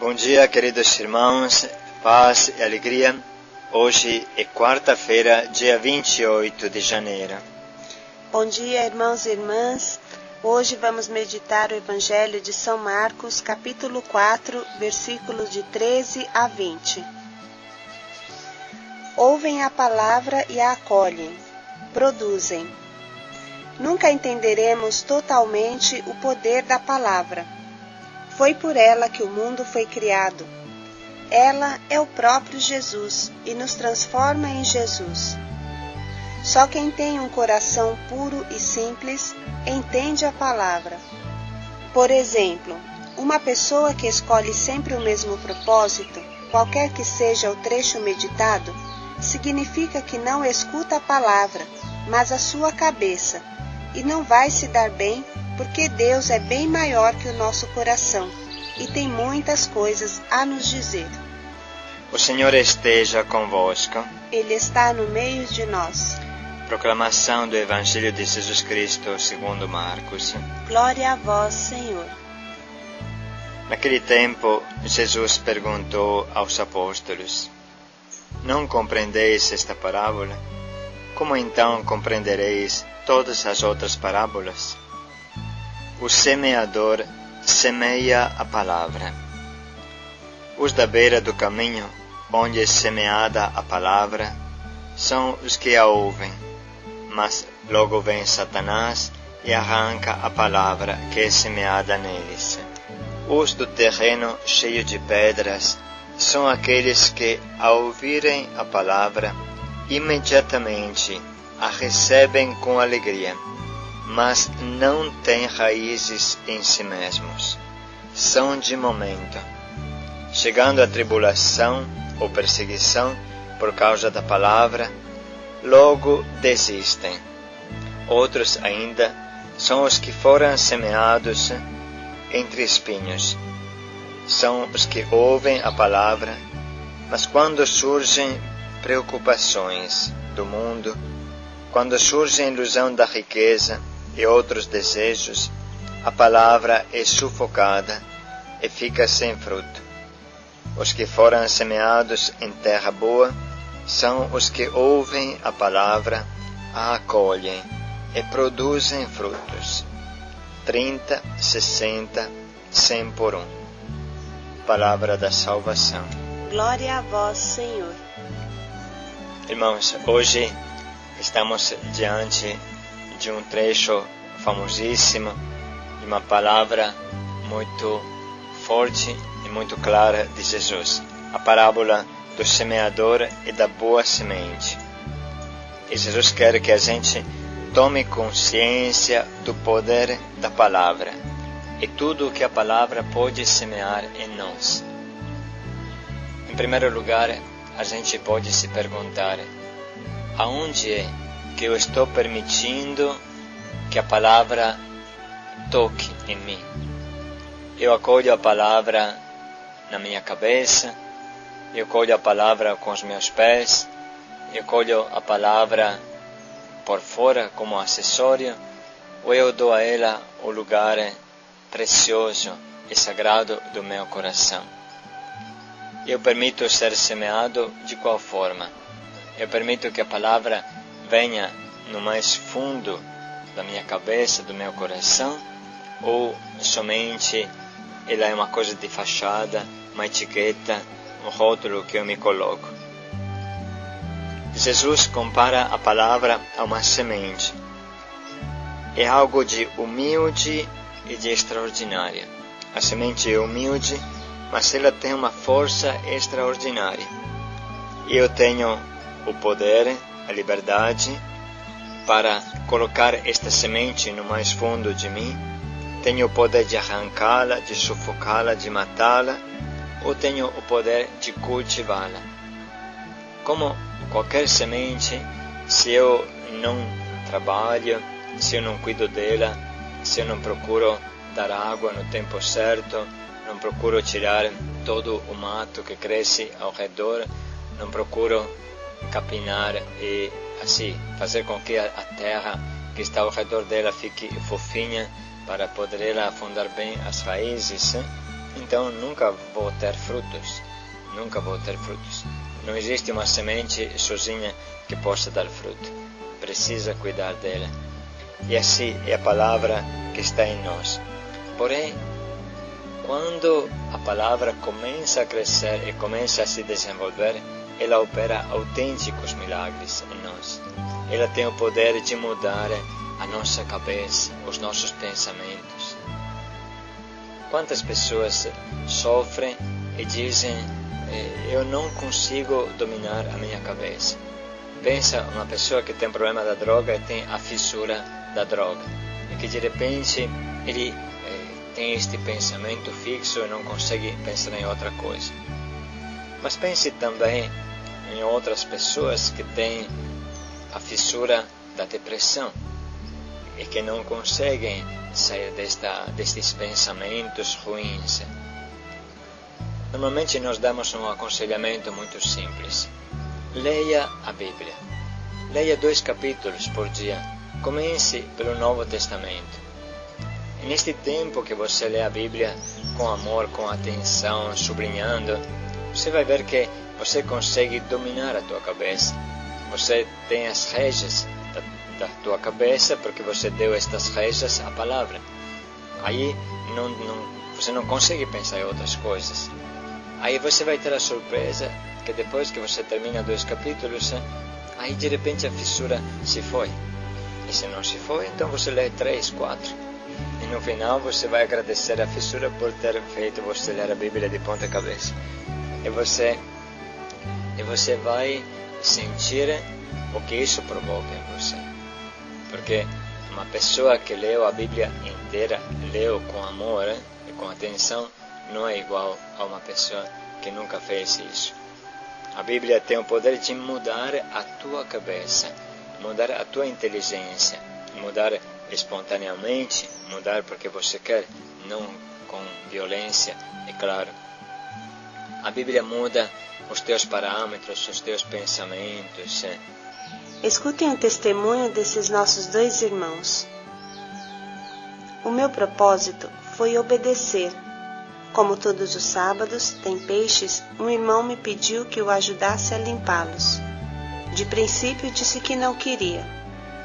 Bom dia, queridos irmãos, paz e alegria. Hoje é quarta-feira, dia 28 de janeiro. Bom dia, irmãos e irmãs. Hoje vamos meditar o Evangelho de São Marcos, capítulo 4, versículos de 13 a 20. Ouvem a palavra e a acolhem, produzem. Nunca entenderemos totalmente o poder da palavra. Foi por ela que o mundo foi criado. Ela é o próprio Jesus e nos transforma em Jesus. Só quem tem um coração puro e simples entende a palavra. Por exemplo, uma pessoa que escolhe sempre o mesmo propósito, qualquer que seja o trecho meditado, significa que não escuta a palavra, mas a sua cabeça, e não vai se dar bem, porque Deus é bem maior que o nosso coração e tem muitas coisas a nos dizer. O Senhor esteja convosco. Ele está no meio de nós. Proclamação do Evangelho de Jesus Cristo segundo Marcos. Glória a vós, Senhor. Naquele tempo, Jesus perguntou aos apóstolos: Não compreendeis esta parábola? Como então compreendereis todas as outras parábolas? O semeador semeia a palavra. Os da beira do caminho, onde é semeada a palavra, são os que a ouvem, mas logo vem Satanás e arranca a palavra que é semeada neles. Os do terreno cheio de pedras são aqueles que, ao ouvirem a palavra, imediatamente a recebem com alegria, mas não têm raízes em si mesmos. São de momento. Chegando a tribulação ou perseguição por causa da palavra, logo desistem. Outros ainda são os que foram semeados entre espinhos. São os que ouvem a palavra, mas quando surgem preocupações do mundo, quando surge a ilusão da riqueza e outros desejos, a palavra é sufocada e fica sem fruto. Os que foram semeados em terra boa são os que ouvem a palavra, a acolhem e produzem frutos. 30, 60, 100 por 1. Palavra da salvação. Glória a vós, Senhor. Irmãos, hoje estamos diante de um trecho famosíssimo, de uma palavra muito forte e muito clara de Jesus, a parábola do semeador e da boa semente. E Jesus quer que a gente tome consciência do poder da palavra e tudo o que a palavra pode semear em nós. Em primeiro lugar, a gente pode se perguntar: aonde é que eu estou permitindo que a palavra toque em mim? Eu acolho a palavra na minha cabeça, eu acolho a palavra com os meus pés, eu acolho a palavra por fora como acessório, ou eu dou a ela o lugar precioso e sagrado do meu coração? Eu permito ser semeado de qual forma? Eu permito que a palavra venha no mais fundo da minha cabeça, do meu coração, ou somente ela é uma coisa de fachada, uma etiqueta, um rótulo que eu me coloco? Jesus compara a palavra a uma semente. É algo de humilde e de extraordinário. A semente é humilde, mas ela tem uma força extraordinária. Eu tenho o poder, a liberdade, para colocar esta semente no mais fundo de mim. Tenho o poder de arrancá-la, de sufocá-la, de matá-la, ou tenho o poder de cultivá-la. Como qualquer semente, se eu não trabalho, se eu não cuido dela, se eu não procuro dar água no tempo certo, não procuro tirar todo o mato que cresce ao redor, não procuro capinar e assim fazer com que a terra que está ao redor dela fique fofinha para poder ela afundar bem as raízes, então nunca vou ter frutos. Nunca vou ter frutos. Não existe uma semente sozinha que possa dar fruto. Precisa cuidar dela. E assim é a palavra que está em nós. Porém, quando a palavra começa a crescer e começa a se desenvolver, ela opera autênticos milagres em nós. Ela tem o poder de mudar a nossa cabeça, os nossos pensamentos. Quantas pessoas sofrem e dizem: eu não consigo dominar a minha cabeça. Pensa uma pessoa que tem problema da droga e tem a fissura da droga, e que de repente ele tem este pensamento fixo e não consegue pensar em outra coisa. Mas pense também em outras pessoas que têm a fissura da depressão e que não conseguem sair destes pensamentos ruins. Normalmente nós damos um aconselhamento muito simples. Leia a Bíblia. Leia 2 capítulos por dia. Comece pelo Novo Testamento. E neste tempo que você lê a Bíblia com amor, com atenção, sublinhando, você vai ver que você consegue dominar a tua cabeça. Você tem as rédeas da tua cabeça porque você deu estas rédeas à palavra. Aí você não consegue pensar em outras coisas. Aí você vai ter a surpresa que depois que você termina 2 capítulos, aí de repente a fissura se foi. E se não se foi, então você lê 3, 4. E no final você vai agradecer a fissura por ter feito você ler a Bíblia de ponta cabeça. E você vai sentir o que isso provoca em você. Porque uma pessoa que leu a Bíblia inteira, leu com amor e com atenção, não é igual a uma pessoa que nunca fez isso. A Bíblia tem o poder de mudar a tua cabeça, mudar a tua inteligência, mudar espontaneamente, mudar porque você quer, não com violência, é claro. A Bíblia muda os teus parâmetros, os teus pensamentos. Escutem o testemunho desses nossos 2 irmãos. O meu propósito foi obedecer. Como todos os sábados tem peixes, um irmão me pediu que o ajudasse a limpá-los. De princípio disse que não queria,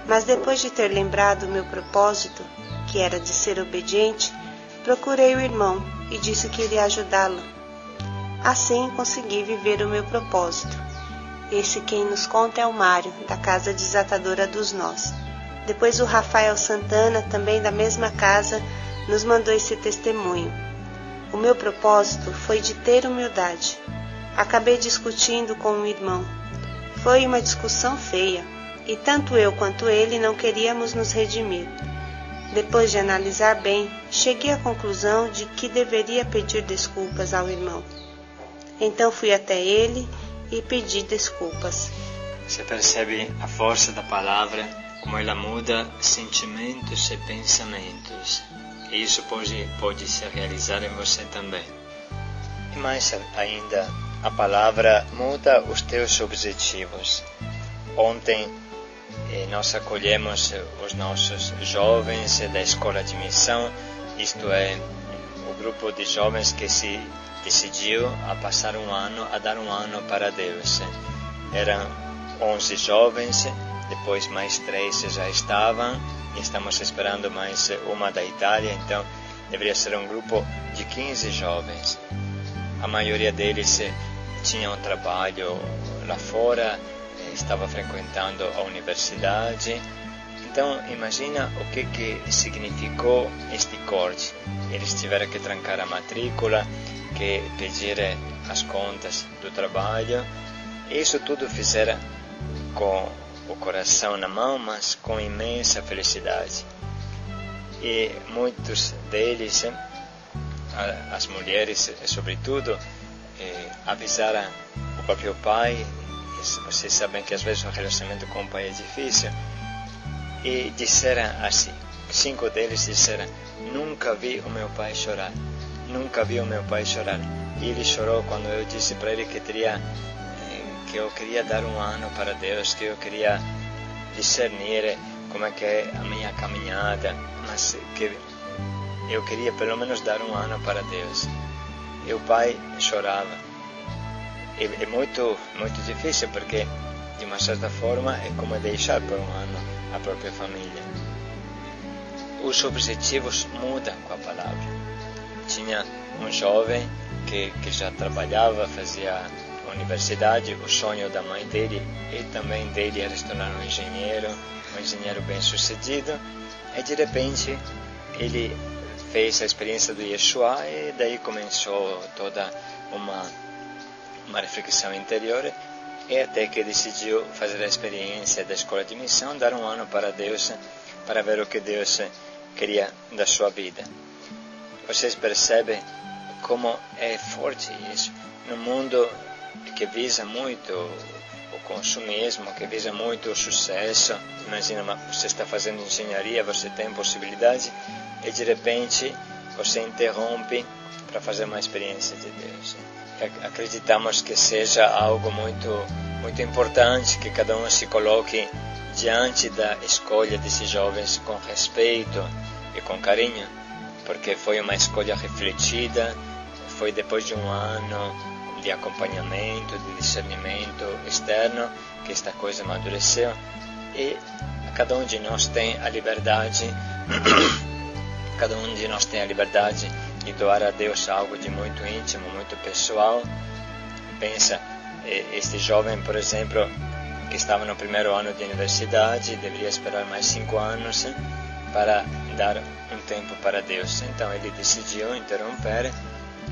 mas depois de ter lembrado o meu propósito, que era de ser obediente, procurei o irmão e disse que iria ajudá-lo. Assim consegui viver o meu propósito. Esse quem nos conta é o Mário, da Casa Desatadora dos Nós. Depois o Rafael Santana, também da mesma casa, nos mandou esse testemunho. O meu propósito foi de ter humildade. Acabei discutindo com um irmão. Foi uma discussão feia, e tanto eu quanto ele não queríamos nos redimir. Depois de analisar bem, cheguei à conclusão de que deveria pedir desculpas ao irmão. Então fui até ele e pedi desculpas. Você percebe a força da palavra, como ela muda sentimentos e pensamentos. E isso pode se realizar em você também. E mais ainda, a palavra muda os teus objetivos. Ontem nós acolhemos os nossos jovens da escola de missão, isto é, o grupo de jovens que se decidiu a passar a dar um ano para Deus. Eram 11 jovens, depois mais 3 já estavam, e estamos esperando mais uma da Itália, então deveria ser um grupo de 15 jovens. A maioria deles tinham trabalho lá fora, estava frequentando a universidade. Então imagina o que significou este corte. Eles tiveram que trancar a matrícula, que pedir as contas do trabalho. Isso tudo fizeram com o coração na mão, mas com imensa felicidade. E muitos deles, as mulheres sobretudo, avisaram o próprio pai. Vocês sabem que às vezes o relacionamento com o pai é difícil. E disseram assim, 5 deles disseram: nunca vi o meu pai chorar. Nunca vi o meu pai chorar. E ele chorou quando eu disse para ele que eu queria dar um ano para Deus, que eu queria discernir como é que é a minha caminhada, mas que eu queria pelo menos dar um ano para Deus. e o pai chorava. É muito difícil, porque de uma certa forma é como deixar por um ano a própria família. Os objetivos mudam com a palavra. Tinha um jovem que já trabalhava, fazia universidade, o sonho da mãe dele e também dele era se tornar um engenheiro bem sucedido, e de repente ele fez a experiência do Yeshua e daí começou toda uma reflexão interior, e até que decidiu fazer a experiência da escola de missão, dar um ano para Deus, para ver o que Deus queria da sua vida. Vocês percebem como é forte isso? No mundo que visa muito o consumismo, que visa muito o sucesso, imagina, você está fazendo engenharia, você tem possibilidade, e de repente você interrompe para fazer uma experiência de Deus. Acreditamos que seja algo muito importante, que cada um se coloque diante da escolha desses jovens com respeito e com carinho, porque foi uma escolha refletida, foi depois de um ano de acompanhamento, de discernimento externo, que esta coisa amadureceu, e cada um de nós tem a liberdade de doar a Deus algo de muito íntimo, muito pessoal. Pensa, este jovem, por exemplo, que estava no primeiro ano de universidade, deveria esperar mais 5 anos para dar um tempo para Deus. Então ele decidiu interromper,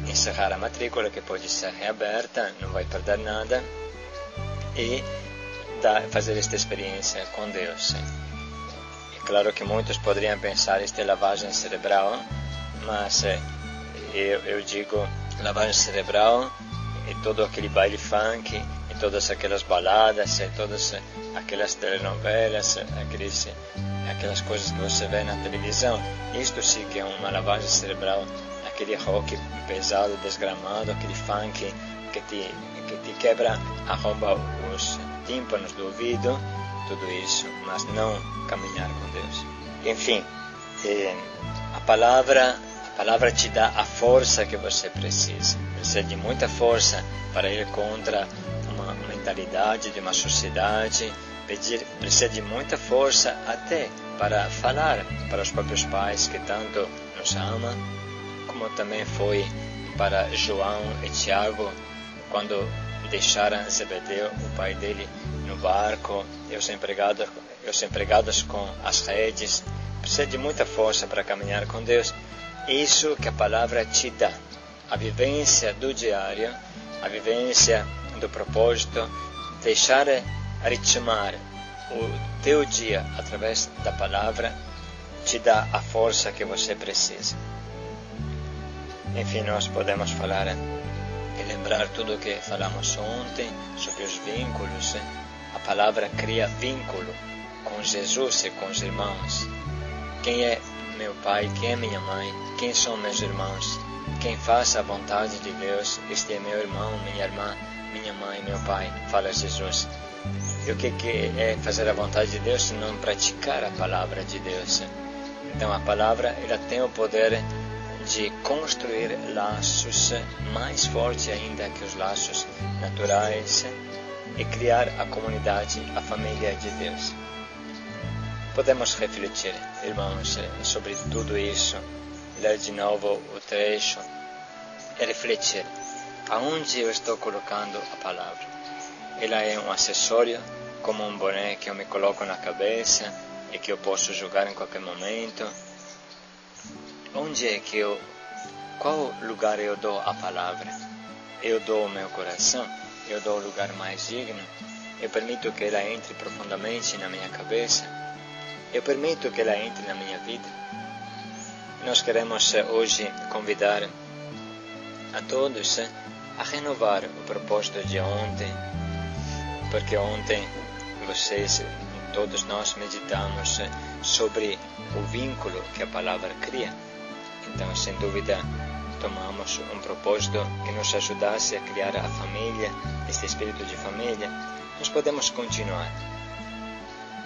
encerrar a matrícula, que pode ser reaberta, não vai perder nada, e fazer esta experiência com Deus. É claro que muitos poderiam pensar isto é lavagem cerebral, mas eu digo lavagem cerebral e todo aquele baile funk, e todas aquelas baladas, e todas aquelas telenovelas, aquelas coisas que você vê na televisão. Isto sim que é uma lavagem cerebral, aquele rock pesado, desgramado, aquele funk que te quebra, arromba os tímpanos do ouvido, tudo isso, mas não caminhar com Deus. Enfim, a palavra te dá a força que você precisa. Precisa de muita força para ir contra uma mentalidade de uma sociedade, precisa de muita força até para falar para os próprios pais que tanto nos amam, como também foi para João e Tiago, quando deixaram Zebedeu, o pai dele, no barco, e os empregados com as redes. Precisa de muita força para caminhar com Deus. Isso que a palavra te dá, a vivência do diário, a vivência do propósito, deixar ritmar o teu dia através da palavra, te dá a força que você precisa. Enfim, nós podemos falar e lembrar tudo o que falamos ontem sobre os vínculos. A palavra cria vínculo com Jesus e com os irmãos. Quem é meu pai, quem é minha mãe, quem são meus irmãos? Quem faz a vontade de Deus, este é meu irmão, minha irmã, minha mãe, meu pai, fala Jesus. E o que é fazer a vontade de Deus se não praticar a palavra de Deus? Então a palavra ela tem o poder de construir laços mais fortes ainda que os laços naturais e criar a comunidade, a família de Deus. Podemos refletir, irmãos, sobre tudo isso, ler de novo o trecho e refletir. Aonde eu estou colocando a palavra? Ela é um acessório, como um boné que eu me coloco na cabeça e que eu posso jogar em qualquer momento. Onde é que qual lugar eu dou à palavra? Eu dou o meu coração? Eu dou o lugar mais digno? Eu permito que ela entre profundamente na minha cabeça? Eu permito que ela entre na minha vida? Nós queremos hoje convidar a todos a renovar o propósito de ontem, porque ontem vocês, todos nós meditamos sobre o vínculo que a palavra cria. Então, sem dúvida, tomamos um propósito que nos ajudasse a criar a família, este espírito de família. Nós podemos continuar.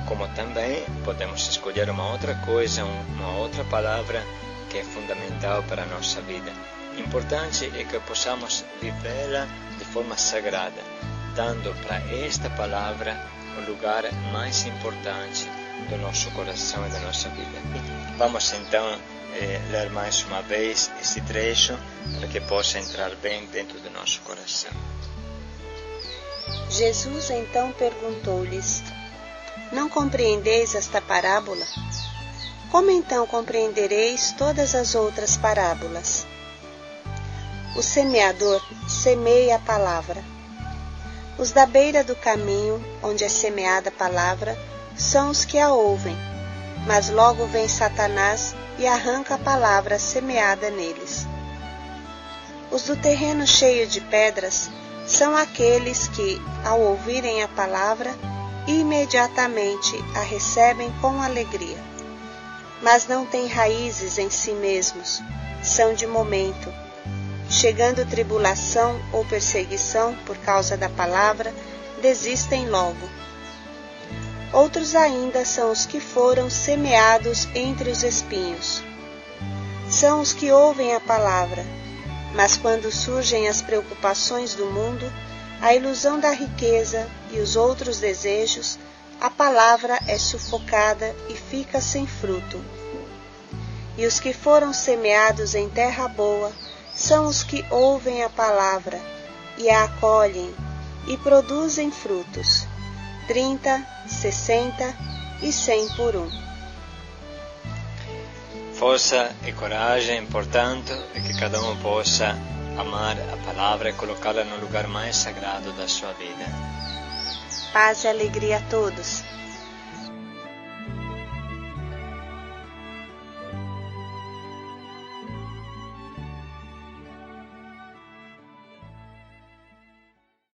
Como também podemos escolher uma outra coisa, uma outra palavra que é fundamental para a nossa vida. Importante é que possamos vivê-la de forma sagrada, dando para esta palavra o lugar mais importante do nosso coração e da nossa vida. Vamos então ler mais uma vez esse trecho para que possa entrar bem dentro do nosso coração. Jesus então perguntou-lhes: Não compreendeis esta parábola? Como então compreendereis todas as outras parábolas? O semeador semeia a palavra. Os da beira do caminho, onde é semeada a palavra, são os que a ouvem, mas logo vem Satanás e arranca a palavra semeada neles. Os do terreno cheio de pedras são aqueles que, ao ouvirem a palavra, imediatamente a recebem com alegria. Mas não têm raízes em si mesmos, são de momento. Chegando tribulação ou perseguição por causa da palavra, desistem logo. Outros ainda são os que foram semeados entre os espinhos. São os que ouvem a palavra, mas quando surgem as preocupações do mundo, a ilusão da riqueza e os outros desejos, a palavra é sufocada e fica sem fruto. E os que foram semeados em terra boa são os que ouvem a palavra e a acolhem e produzem frutos, 30, 60 e 100 por um. Força e coragem, portanto, é que cada um possa amar a palavra e colocá-la no lugar mais sagrado da sua vida. Paz e alegria a todos.